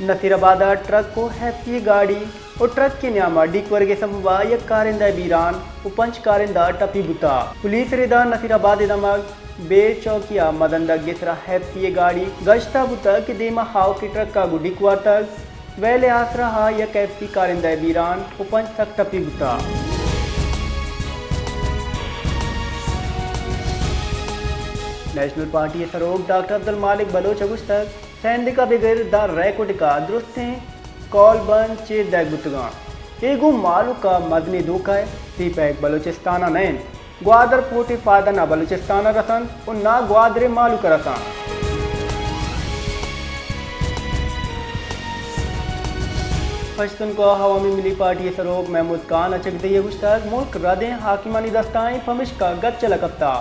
Nasirabad truck को happy गाड़ी और ट्रक के न्यामा डिकवर्गे समवा यक कारिंदा बीरान उपंच कारिंदा टपी बुता पुलिस रिदा नसीराबाद दमग बेर चौकिया मदन गिसरा हैप्पी गाड़ी गश्ता बुता के देमा हाव के ट्रक का डिकवा तक वेले आसरा हा यक हैप्पी कारिंदा बीरान उपंच तक टपी बुता नेशनल पार्टी सरोग डॉक्टर अब्दुल मालिक बलोच अगुस्तक सैंदिका बिगर द रैकोट का दुरुस्त कॉल बन चेर दैग बुतगा एगो मालू का मदनी दुख है सी पैक बलोचिस्ताना नैन ग्वादर पोटे फायदा ना बलोचिस्ताना रसन और ना ग्वादरे मालू का रसन पश्तून को हवामी मिली पार्टी सरोग महमूद खान अचक दिए गुस्तक मुल्क रदें हाकिमानी दस्ताएं फमिश का गच चलकप्ता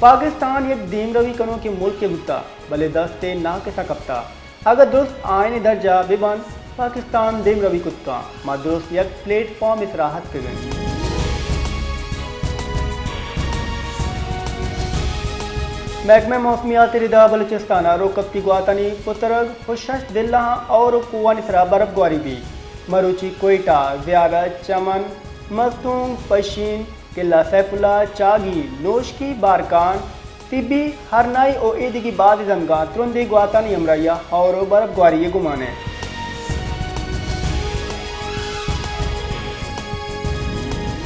पाकिस्तान एक दीम रवी कनो के मुल्क के गुत्ता भले दस्ते ना के सकप्ता अगर दुरुस्त आयन दर्जा बिबन पाकिस्तान दीम रवी कुत्ता मा दुरुस्त एक प्लेटफॉर्म इस राहत के गए महकमे मौसमियात रिदा बलूचिस्तान रोकप्ती गुआतनी पुतरग खुशश दिल्ला और कुआनिसरा बर्फगुआरी भी मरूची कोयटा ज़ियारत चमन मस्तूंग पशीन किला सैफुल्ला चागी नोशकी बारकान तिब्बी हरनाई और ईद की बाद जमगा तुरंदी गुआतानी अमरैया और बर्फगुआरी ये गुमाने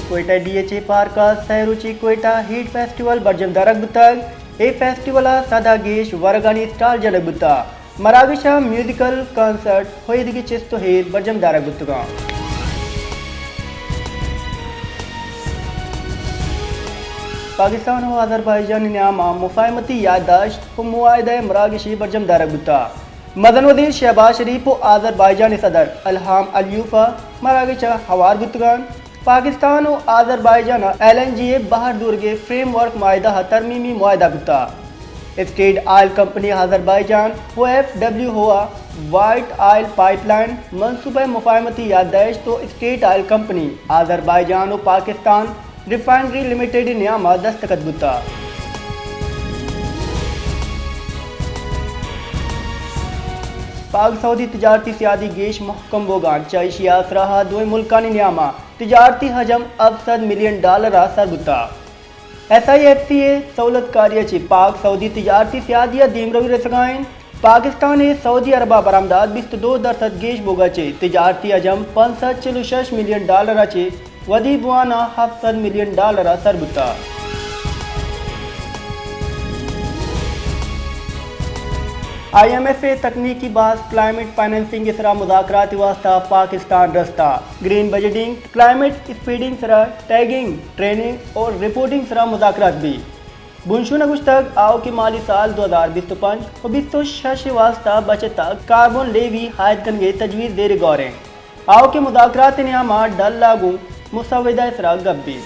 कोयटा DHA पार्क का सहरुचि कोयटा हीट फेस्टिवल बर्जम दरग बुतग ए फेस्टिवल सदा गेश वरगानी स्टाल जनक बुता मराविशा म्यूजिकल कॉन्सर्ट होइद की चिस्तो हेद बर्जम दरग बुतगा पाकिस्तान और अज़रबैजान न्यामा मुफाहमती याददाश्त और मुआहदा मराकशी बर्जम दारगुता मदन वज़ीर शहबाज शरीफ और अज़रबैजानी सदर अल्हाम अलयूफा मराकश हवार गुतगान पाकिस्तान और अज़रबैजान LNGA बहर दुर्गे फ्रेमवर्क माहिदा तरमीमी मुआहदा गुता स्टेट आयल कंपनी अज़रबैजान वो FW हुआ वाइट आयल पाइपलाइन मनसूबा मुफाहमती याददाश्त तो स्टेट आयल कंपनी अज़रबैजान और पाकिस्तान रिफाइनरी लिमिटेड न्यामा दस्तखत बुता पाक सऊदी तिजारती सियादी गेश महकम बोगान चाइशी आसरा दो मुल्कानी न्यामा तिजारती हजम अब $100 मिलियन सर बुता SIFCA सहूलत कार्य पाक सऊदी तिजारती सियादिया दीमरवी रसगाइन पाकिस्तान सऊदी अरबा बरामदाद 22% गेश बोगा तिजारती हजम $546 मिलियन वदी बुआना $7 मिलियन सर बुता IMF तकनीकी बास क्लाइमेट फाइनेंसिंग इसरा मुज़ाकरात वास्ता पाकिस्तान रस्ता ग्रीन बजटिंग क्लाइमेट स्पीडिंग सरा टैगिंग ट्रेनिंग और रिपोर्टिंग सरा मुज़ाकरात भी बुनशुन गुश्तक आओ के माली साल 2025 और 2026 वास्ता बचता कार्बन लेवी हायद कनगे तजवीज़ देर गौरें आओ के मुज़ाकरात न्यामा डल लागू मुसविदा इसरा गब्बी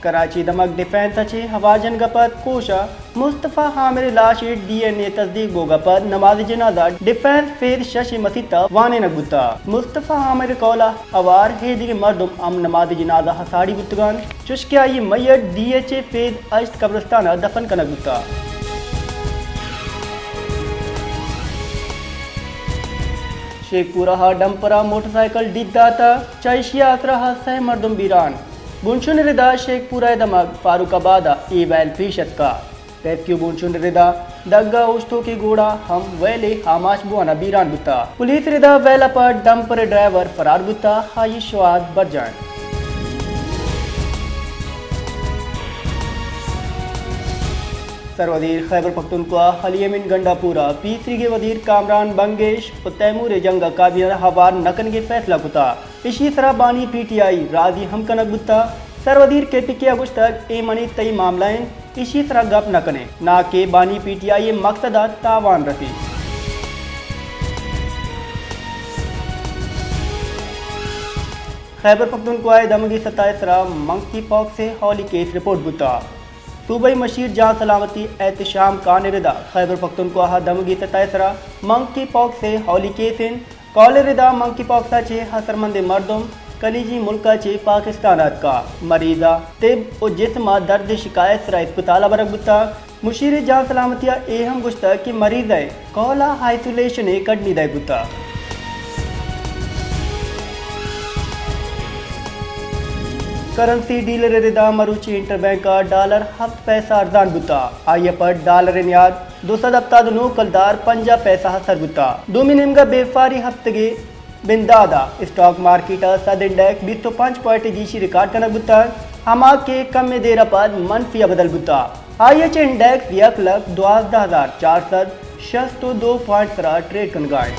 कराची दमक डिफेंस अच्छे हवाजन गपत कोशा मुस्तफ़ा हामिर लाशी DNA तस्दीक बोगपत नमाज जनाजा डिफेंस फेद शशि मसीता वाने नगुता मुस्तफ़ा हामिर कौला अवार हेदी मर्दुम अम नमाज जनाजा हसाड़ी बुतगान चुश्किया ये मैयत DHA फेद अश्त कब्रस्ताना दफन का नगुता शेखपुरा डंपरा मोटरसाइकिल डिदाता चाइशिया असरा सह मर्दुम बीरान बुनशुन रिदा शेखपुरा दमक फारूकाबादा ईवैल फीशत का रेस्क्यू बुनशुन रिदा दग्गा उश्तो की गोड़ा हम वेले हामाश बुआना बीरान बुता पुलिस रिदा वेला पर डंपर ड्राइवर फरार बुता हाई शवाद बरजान सरवजीर खैबर पख्तूनख्वा हलियमिन गंडापुरा पीसरी के वजीर कामरान बंगेश और तैमूर जंगा काबिना हवार नकन के फैसला कुता इसी तरह बानी PTI राजी हम कनक बुता सरवजीर KPK अगुश्तक ए मनी तई मामलाएं इसी तरह गप न कने ना के बानी PTI मकसदा तावान रसी खैबर पख्तूनख्वा दमगी 27 मंकी पॉक्स से हॉली केस रिपोर्ट बुता सूबाई मशीर जहां सलामती एहतशाम खान रिदा खैबर पख्तूनख्वा दमगी 27 मंकी पॉक्स से हॉली केसिन कॉल रिदा मंकी पॉक्स चे हसरमंद मर्दुम कलीजी मुल्का चे पाकिस्तान का मरीजा तिब और जिस्मा दर्द शिकायत सरा अस्पताल बरक बुता मुशीर जान सलामतिया एहम गुश्ता कि मरीज है कोला आइसोलेशन कड़नी दे गुता करेंसी डीलर रिदा मरुची इंटरबैंक का डॉलर हफ्त पैसा अर्जान गुता आइए पर डॉलर नियाद 200 हफ्ता दोनों कलदार 50 पैसा हसर गुता दो मिनिमगा बेफारी हफ्तगे बिंदादा स्टॉक मार्केट सद इंडेक्स 205 पॉइंट गीशी रिकॉर्ड करना गुता हमा के कम में देर बाद मनफिया बदल गुता IH इंडेक्स 1,12,462 पॉइंट ट्रेड कनगाए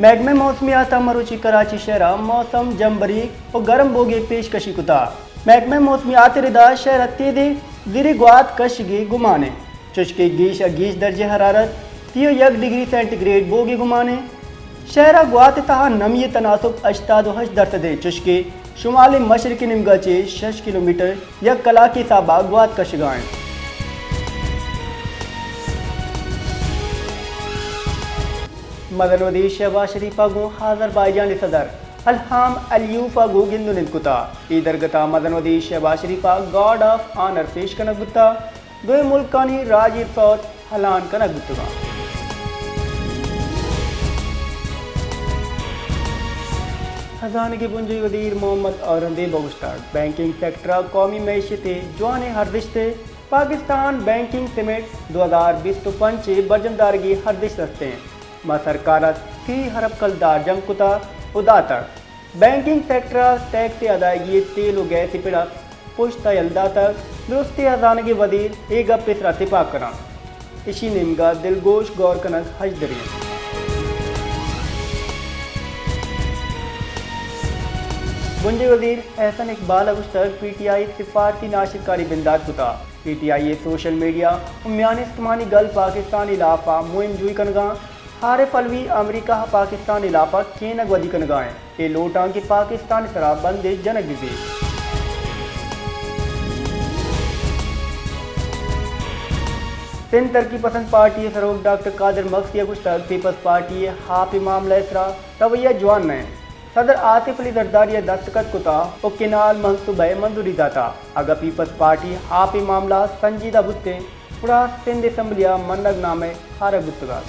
महकमे मौसमियात मरुची कराची शहर मौसम जमबरी और गर्म बोगे पेशकशी कुता महकमे मौसमियात रिदा शहर तेदे ज़िर ग्वात कशगे गुमाने चुशके गीश अगीश दर्जे हरारत 31 डिग्री सेंटीग्रेड बोगे गुमाने शहर ग्वात तहा नमी तनासुब 88% चुशके शुमाली मशरकी निमगाचे 6 किलोमीटर या कला के साबा ग्वात कशगाएं मदन शहबाज शरीफा गो आज़रबाईजानी सदर अल्हाम अल्यूफा गो गिंदु निलकुता ईदरगता मदन शहबाज शरीफा गॉड ऑफ ऑनर पेश कनक गुत्ता दो मुल्कानी राजीव सौद हलान कनक गुत्तगा खजाने के बुंजी वजीर मोहम्मद औरंदे बगुस्ताद बैंकिंग सेक्टर कौमी मैशत जवान हर रिश्ते पाकिस्तान बैंकिंग समेत 2025 बरजमदारगी हर दिश रखते हैं मां सरकार 3 हरब कलदार जम कुता उदातर बैंकिंग सेक्टर टैक्स अदायगी तेल व गैस पिड़ा पुश्ता यलदा तक दुरुस्ती खजाने के वजीर एक पिसरा तिपा करा इसी निमगा दिलगोश गौर कनक हज दरिया बुंजी वजीर एहसन इकबाल अगुस्तर PTI सिफारती नाशिरकारी बिंदाद कुता PTI सोशल मीडिया उम्यान इस्तेमानी गल पाकिस्तान इलाफा मुहिम जुई कनगा हारे फलवी अमरीका पाकिस्तान इलाफा केनग वदी कनगाएं ये लोटा की पाकिस्तान शराब बंदे जनक दिजे सिंध तरक्की पसंद पार्टी सरोग डॉक्टर कादिर मक्सी अगुस्तर पीपल्स पार्टी हाफ मामला इसरा रवैया जवान ने सदर आसिफ अली जरदारी दस्तखत कुता और किनाल मनसूबे मंजूरी दाता अगर पीपल्स पार्टी हाफी मामला संजीदा बुत्ते पूरा सिंध असम्बलिया मनग नामे हार गुत्तगा